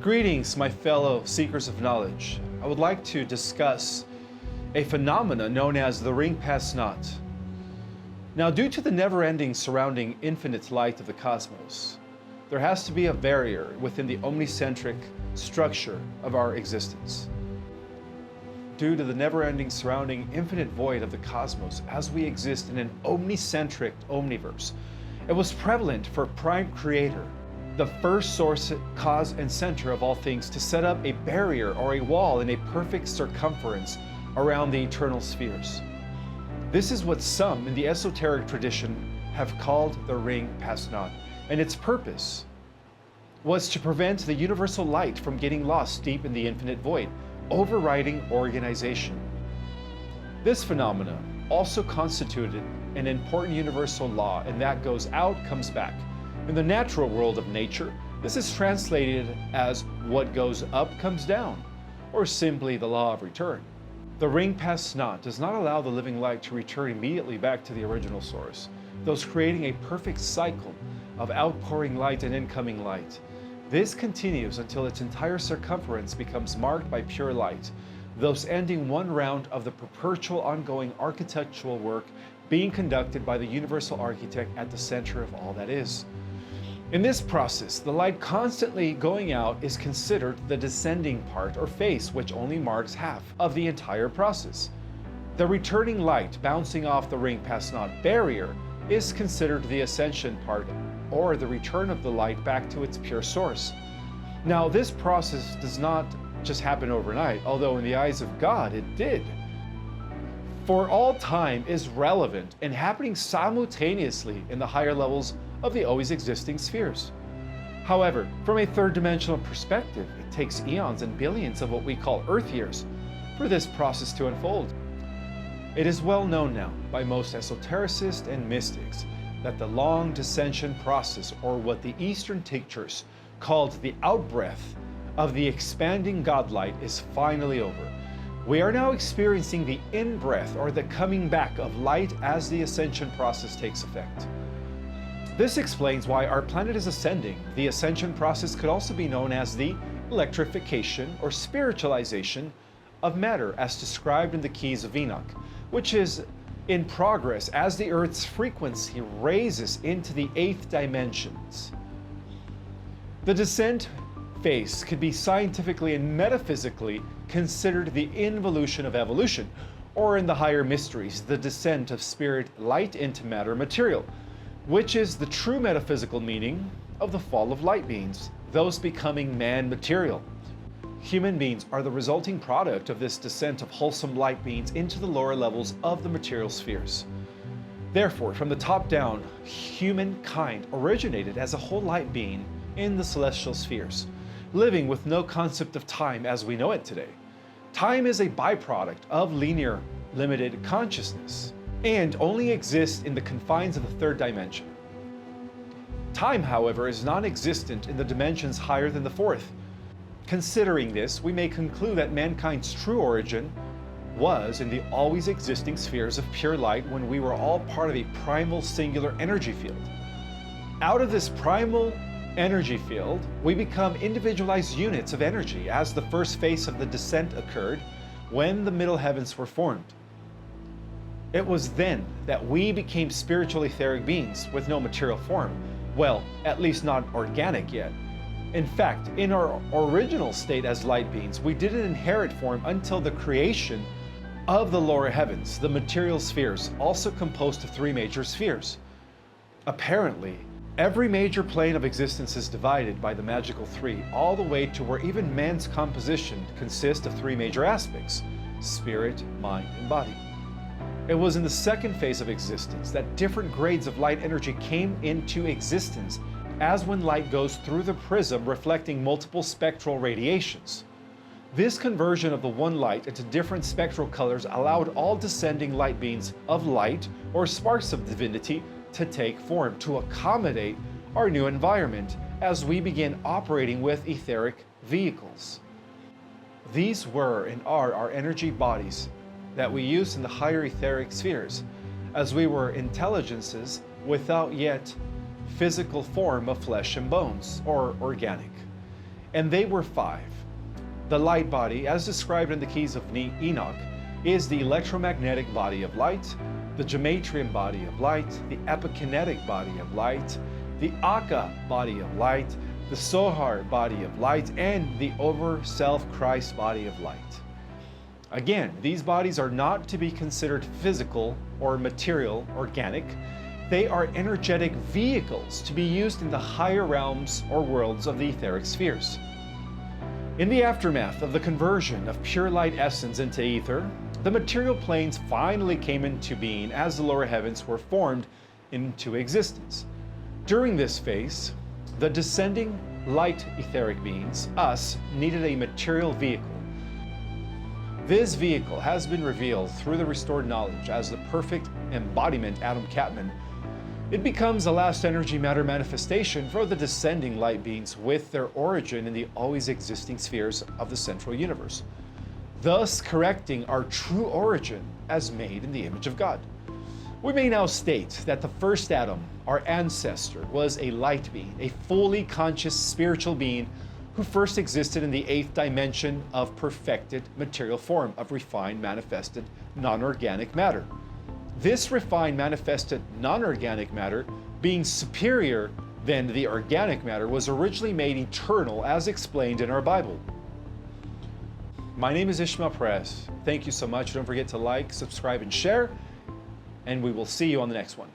Greetings, my fellow seekers of knowledge. I would like to discuss a phenomena known as the ring pass not. Now, due to the never-ending surrounding infinite light of the cosmos, there has to be a barrier within the omnicentric structure of our existence. Due to the never-ending surrounding infinite void of the cosmos, as we exist in an omnicentric omniverse, it was prevalent for Prime Creator, the first source, cause, and center of all things, to set up a barrier or a wall in a perfect circumference around the eternal spheres. This is what some in the esoteric tradition have called the ring pass not, and its purpose was to prevent the universal light from getting lost deep in the infinite void, overriding organization. This phenomena also constituted an important universal law, and that goes out, comes back. In the natural world of nature, this is translated as what goes up comes down, or simply the law of return. The ring pass not does not allow the living light to return immediately back to the original source, thus creating a perfect cycle of outpouring light and incoming light. This continues until its entire circumference becomes marked by pure light, thus ending one round of the perpetual ongoing architectural work being conducted by the universal architect at the center of all that is. In this process, the light constantly going out is considered the descending part or face, which only marks half of the entire process. The returning light bouncing off the ring pass not barrier is considered the ascension part, or the return of the light back to its pure source. Now, this process does not just happen overnight, although in the eyes of God it did. For all time is relevant and happening simultaneously in the higher levels of the always existing spheres. However, from a third dimensional perspective, it takes eons and billions of what we call Earth years for this process to unfold. It is well known now by most esotericists and mystics that the long descension process, or what the Eastern teachers called the outbreath of the expanding godlight, is finally over. We are now experiencing the in-breath, or the coming back of light as the ascension process takes effect. This explains why our planet is ascending. The ascension process could also be known as the electrification or spiritualization of matter, as described in the Keys of Enoch, which is in progress as the Earth's frequency raises into the 8th dimensions. The descent phase could be scientifically and metaphysically considered the involution of evolution, or in the higher mysteries, the descent of spirit light into matter material, which is the true metaphysical meaning of the fall of light beings, those becoming man material. Human beings are the resulting product of this descent of wholesome light beings into the lower levels of the material spheres. Therefore, from the top down, humankind originated as a whole light being in the celestial spheres, living with no concept of time as we know it today. Time is a byproduct of linear, limited consciousness, and only exists in the confines of the third dimension. Time, however, is non-existent in the dimensions higher than the fourth. Considering this, we may conclude that mankind's true origin was in the always existing spheres of pure light, when we were all part of a primal singular energy field. Out of this primal energy field, we become individualized units of energy, as the first phase of the descent occurred when the middle heavens were formed. It was then that we became spiritual etheric beings with no material form. Well, at least not organic yet. In fact, in our original state as light beings, we didn't inherit form until the creation of the lower heavens, the material spheres, also composed of 3 major spheres. Apparently, every major plane of existence is divided by the magical 3, all the way to where even man's composition consists of 3 major aspects: spirit, mind, and body. It was in the second phase of existence that different grades of light energy came into existence, as when light goes through the prism reflecting multiple spectral radiations. This conversion of the one light into different spectral colors allowed all descending light beings of light, or sparks of divinity, to take form to accommodate our new environment as we begin operating with etheric vehicles. These were and are our energy bodies that we use in the higher etheric spheres, as we were intelligences without yet physical form of flesh and bones, or organic. and they were five. The light body, as described in the Keys of Enoch, is the electromagnetic body of light, the gematrian body of light, the epikinetic body of light, the Akka body of light, the Sohar body of light, and the over-self Christ body of light. Again, these bodies are not to be considered physical or material, organic. They are energetic vehicles to be used in the higher realms or worlds of the etheric spheres. In the aftermath of the conversion of pure light essence into ether, the material planes finally came into being as the lower heavens were formed into existence. During this phase, the descending light etheric beings, us, needed a material vehicle. This vehicle has been revealed through the restored knowledge as the perfect embodiment Adam Catman. It becomes the last energy matter manifestation for the descending light beings with their origin in the always existing spheres of the central universe, thus correcting our true origin as made in the image of God. We may now state that the first Adam, our ancestor, was a light being, a fully conscious spiritual being who first existed in the 8th dimension of perfected material form of refined manifested non-organic matter. This refined manifested non-organic matter, being superior than the organic matter, was originally made eternal as explained in our Bible. My name is Ismael. Thank you so much. Don't forget to like, subscribe, and share, and we will see you on the next one.